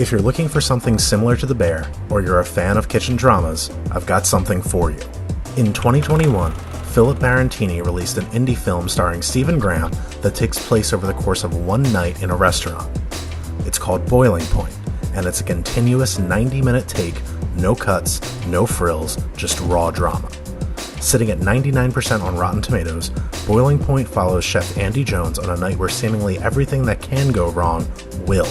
If you're looking for something similar to The Bear, or you're a fan of kitchen dramas, I've got something for you. In 2021, Philip Barantini released an indie film starring Stephen Graham that takes place over the course of one night in a restaurant. It's called Boiling Point, and it's a continuous 90-minute take, no cuts, no frills, just raw drama. Sitting at 99% on Rotten Tomatoes, Boiling Point follows Chef Andy Jones on a night where seemingly everything that can go wrong will.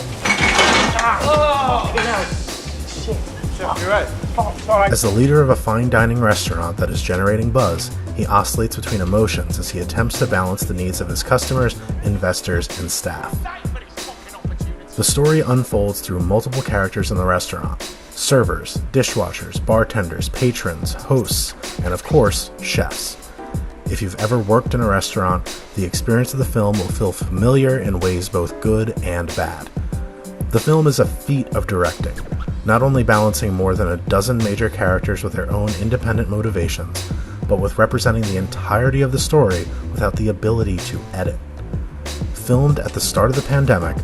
As the leader of a fine dining restaurant that is generating buzz, he oscillates between emotions as he attempts to balance the needs of his customers, investors, and staff. The story unfolds through multiple characters in the restaurant: servers, dishwashers, bartenders, patrons, hosts, and of course, chefs. If you've ever worked in a restaurant, the experience of the film will feel familiar in ways both good and bad. The film is a feat of directing, not only balancing more than a dozen major characters with their own independent motivations, but with representing the entirety of the story without the ability to edit. Filmed at the start of the pandemic,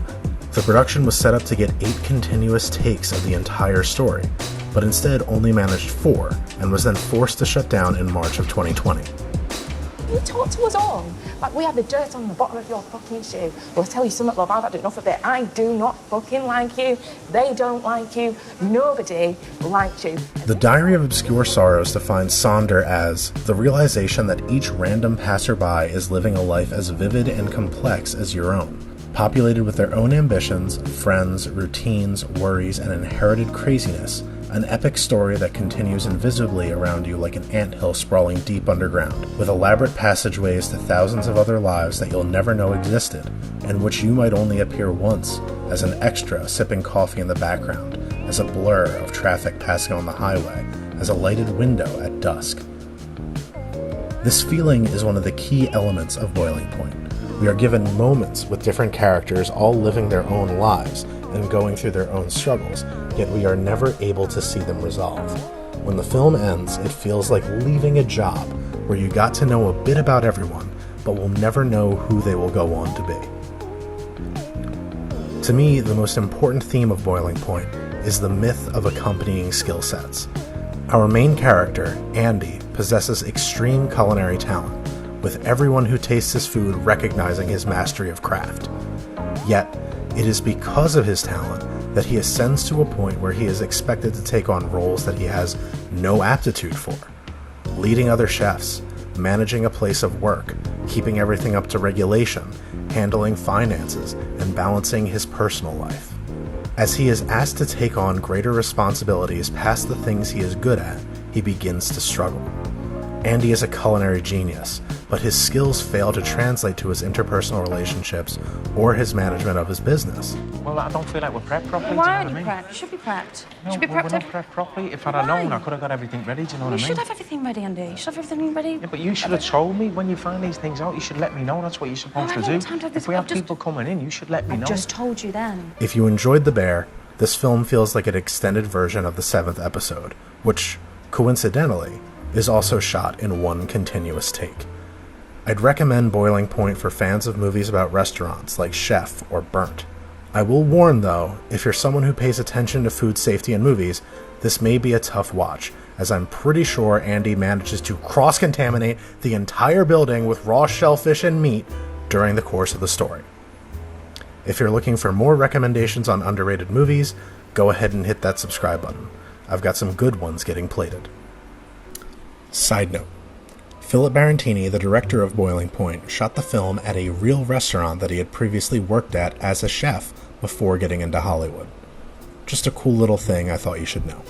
the production was set up to get 8 continuous takes of the entire story, but instead only managed 4, and was then forced to shut down in March of 2020. You talk to us all like we have the dirt on the bottom of your fucking shoe. Well, I'll tell you something, love, I've had enough of it. I do not fucking like you. They don't like you. Nobody likes you. The Diary of Obscure Sorrows defines Sonder as the realization that each random passerby is living a life as vivid and complex as your own, populated with their own ambitions, friends, routines, worries, and inherited craziness. An epic story that continues invisibly around you like an anthill sprawling deep underground, with elaborate passageways to thousands of other lives that you'll never know existed, and which you might only appear once, as an extra sipping coffee in the background, as a blur of traffic passing on the highway, as a lighted window at dusk. This feeling is one of the key elements of Boiling Point. We are given moments with different characters all living their own lives and going through their own struggles, yet we are never able to see them resolve. When the film ends, it feels like leaving a job where you got to know a bit about everyone, but will never know who they will go on to be. To me, the most important theme of Boiling Point is the myth of accompanying skill sets. Our main character, Andy, possesses extreme culinary talent, with everyone who tastes his food recognizing his mastery of craft. Yet, it is because of his talent that he ascends to a point where he is expected to take on roles that he has no aptitude for. Leading other chefs, managing a place of work, keeping everything up to regulation, handling finances, and balancing his personal life. As he is asked to take on greater responsibilities past the things he is good at, he begins to struggle. Andy is a culinary genius, but his skills fail to translate to his interpersonal relationships or his management of his business. Well, I don't feel like we're prepped properly. Why aren't you prepped? You should be prepped. No, should be we're prepped. not prepped properly. If I'd have known, I could have got everything ready. Do you know what I mean? You should have everything ready, Andy. You should have everything ready. Yeah, but you should have told me when you find these things out. You should let me know. That's what you're supposed to do. If we have people coming in, you should let me know. I just told you then. If you enjoyed The Bear, this film feels like an extended version of the 7th episode, which, coincidentally, is also shot in one continuous take. I'd recommend Boiling Point for fans of movies about restaurants like Chef or Burnt. I will warn though, if you're someone who pays attention to food safety in movies, this may be a tough watch, as I'm pretty sure Andy manages to cross-contaminate the entire building with raw shellfish and meat during the course of the story. If you're looking for more recommendations on underrated movies, go ahead and hit that subscribe button. I've got some good ones getting plated. Side note: Philip Barantini, the director of Boiling Point, shot the film at a real restaurant that he had previously worked at as a chef before getting into Hollywood. Just a cool little thing I thought you should know.